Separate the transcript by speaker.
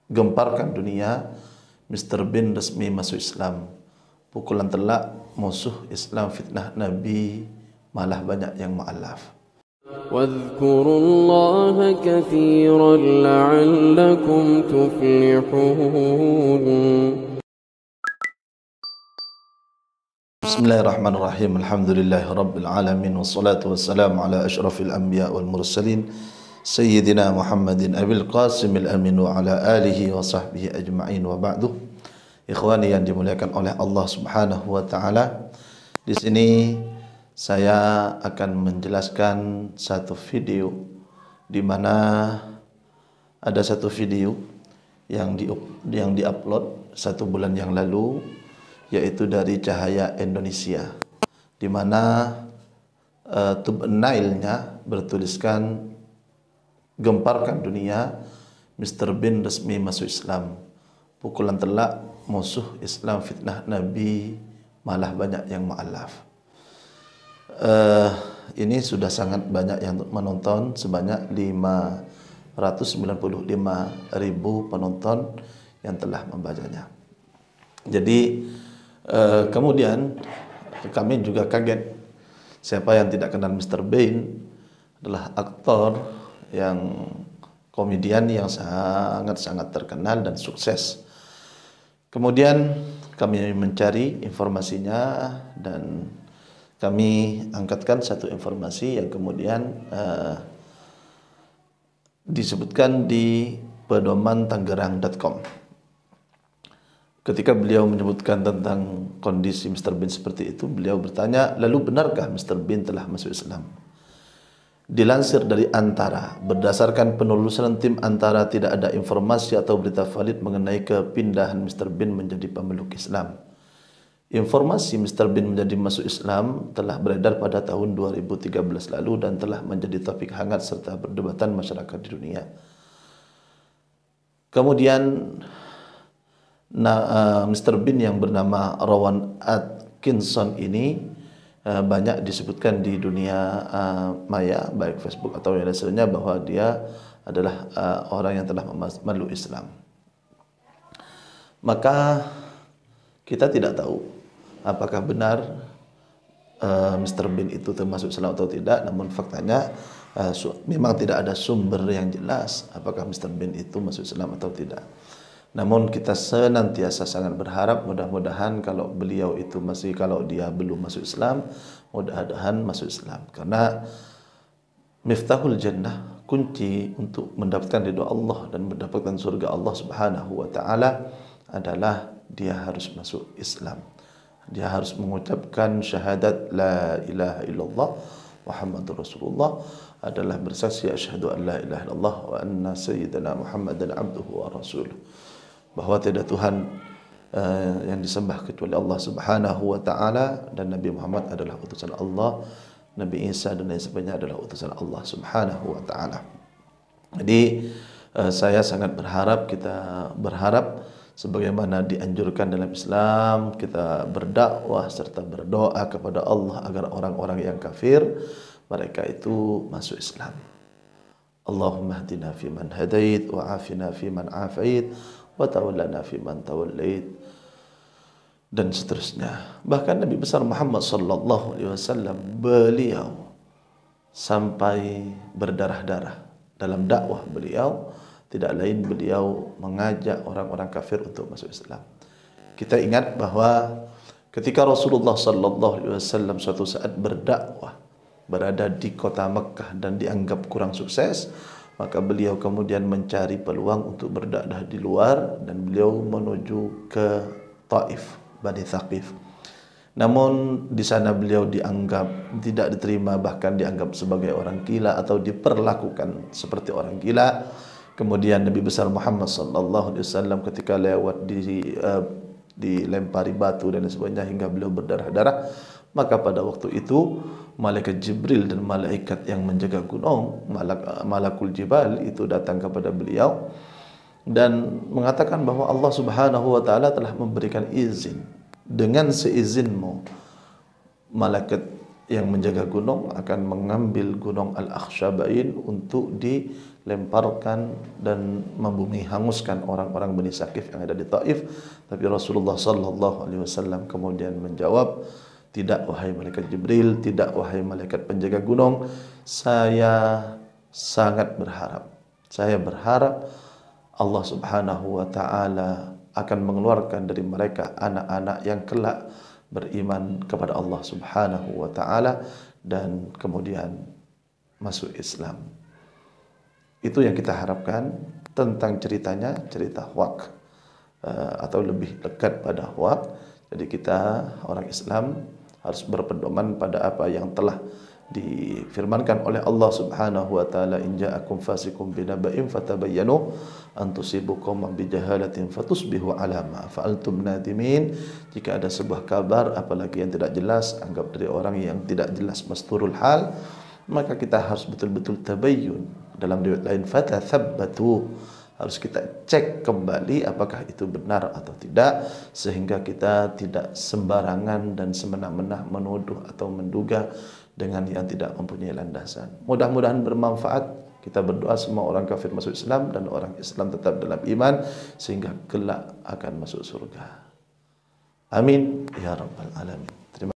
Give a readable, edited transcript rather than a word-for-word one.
Speaker 1: Gemparkan dunia, Mr. Bean resmi masuk Islam. Pukulan telak, musuh Islam fitnah Nabi, malah banyak yang mu'alaf.
Speaker 2: واذكروا الله كثيرا لعلكم تفلحون.
Speaker 1: Bismillahirrahmanirrahim. Alhamdulillahi rabbil alamin, wassalatu wassalamu ala asyrafil anbiya wal mursalin Sayyidina Muhammadin abil qasimil amin wa ala alihi wa sahbihi ajma'in, wa ba'du. Ikhwani yang dimuliakan oleh Allah Subhanahu wa taala, di sini saya akan menjelaskan satu video di mana ada satu video yang diupload 1 bulan yang lalu, yaitu dari Cahaya Indonesia, di mana thumbnailnya bertuliskan gemparkan dunia, Mr. Bean resmi masuk Islam. Pukulan telak, musuh Islam fitnah Nabi, malah banyak yang mu'alaf. Ini sudah sangat banyak yang menonton, sebanyak 595.000 penonton yang telah membacanya. Jadi kemudian kami juga kaget. Siapa yang tidak kenal Mr. Bean adalah aktor yang komedian yang sangat-sangat terkenal dan sukses. Kemudian kami mencari informasinya dan kami angkatkan satu informasi yang kemudian disebutkan di pedomantangerang.com. Ketika beliau menyebutkan tentang kondisi Mr. Bean seperti itu, beliau bertanya, lalu benarkah Mr. Bean telah masuk Islam? Dilansir dari Antara, berdasarkan penelusuran tim Antara, tidak ada informasi atau berita valid mengenai kepindahan Mr. Bean menjadi pemeluk Islam. Informasi Mr. Bean menjadi masuk Islam telah beredar pada tahun 2013 lalu dan telah menjadi topik hangat serta perdebatan masyarakat di dunia. Kemudian Mr. Bean yang bernama Rowan Atkinson ini banyak disebutkan di dunia maya, baik Facebook atau yang lainnya, bahwa dia adalah orang yang telah memeluk Islam. Maka kita tidak tahu apakah benar Mr. Bean itu termasuk Islam atau tidak. Namun faktanya memang tidak ada sumber yang jelas apakah Mr. Bean itu masuk Islam atau tidak. Namun kita senantiasa sangat berharap, mudah-mudahan kalau beliau itu kalau dia belum masuk Islam, mudah-mudahan masuk Islam. Karena miftahul jannah, kunci untuk mendapatkan ridha Allah dan mendapatkan surga Allah Subhanahu wa taala adalah dia harus masuk Islam. Dia harus mengucapkan syahadat la ilaha illallah Muhammadur Rasulullah, adalah bersaksi asyhadu an la ilaha illallah wa anna sayyidina Muhammadan abduhu wa rasuluh, bahwa tidak Tuhan yang disembah kecuali Allah Subhanahu wa taala, dan Nabi Muhammad adalah utusan Allah, Nabi Isa dan lain sebagainya adalah utusan Allah Subhanahu wa taala. Jadi saya sangat berharap, kita berharap sebagaimana dianjurkan dalam Islam, kita berdakwah serta berdoa kepada Allah agar orang-orang yang kafir mereka itu masuk Islam. Allahumma hdina fi man hadait wa afina fi man afait wa tawallana fi man tawallait, dan seterusnya. Bahkan Nabi besar Muhammad sallallahu alaihi wasallam, beliau sampai berdarah-darah dalam dakwah beliau, tidak lain beliau mengajak orang-orang kafir untuk masuk Islam. Kita ingat bahwa ketika Rasulullah sallallahu alaihi wasallam suatu saat berdakwah berada di kota Mekah dan dianggap kurang sukses, maka beliau kemudian mencari peluang untuk berdakwah di luar dan beliau menuju ke Taif, Bani Thaqif. Namun di sana beliau dianggap tidak diterima, bahkan dianggap sebagai orang gila atau diperlakukan seperti orang gila. Kemudian Nabi besar Muhammad sallallahu alaihi wasallam ketika lewat dilempari batu dan sebagainya hingga beliau berdarah-darah, maka pada waktu itu malaikat Jibril dan malaikat yang menjaga gunung, malakul jibal itu datang kepada beliau dan mengatakan bahwa Allah Subhanahu wa taala telah memberikan izin, dengan seizinmu malaikat yang menjaga gunung akan mengambil gunung Al-Akhsyabain untuk lemparkan dan membumi hanguskan orang-orang Bani Saqif yang ada di Taif. Tapi Rasulullah sallallahu alaihi wasallam kemudian menjawab, tidak wahai malaikat Jibril, tidak wahai malaikat penjaga gunung, saya sangat berharap. Saya berharap Allah Subhanahu wa taala akan mengeluarkan dari mereka anak-anak yang kelak beriman kepada Allah Subhanahu wa taala dan kemudian masuk Islam. Itu yang kita harapkan. Tentang ceritanya, cerita Hwaq atau lebih dekat pada Hwaq. Jadi kita orang Islam harus berpedoman pada apa yang telah difirmankan oleh Allah Subhanahu wa taala, in ja'akum fasiqun binaba'in fatabayyanu an tusibu qauman bijahalatin fatusbihu 'ala ma fa'altum nadimin. Jika ada sebuah kabar apalagi yang tidak jelas, anggap dari orang yang tidak jelas masturul hal, maka kita harus betul-betul tabayyun. Dalam riwayat lain fatathabbatu, harus kita cek kembali apakah itu benar atau tidak, sehingga kita tidak sembarangan dan semena-mena menuduh atau menduga dengan yang tidak mempunyai landasan. Mudah-mudahan bermanfaat. Kita berdoa semua orang kafir masuk Islam dan orang Islam tetap dalam iman sehingga kelak akan masuk surga. Amin ya rabbal alamin.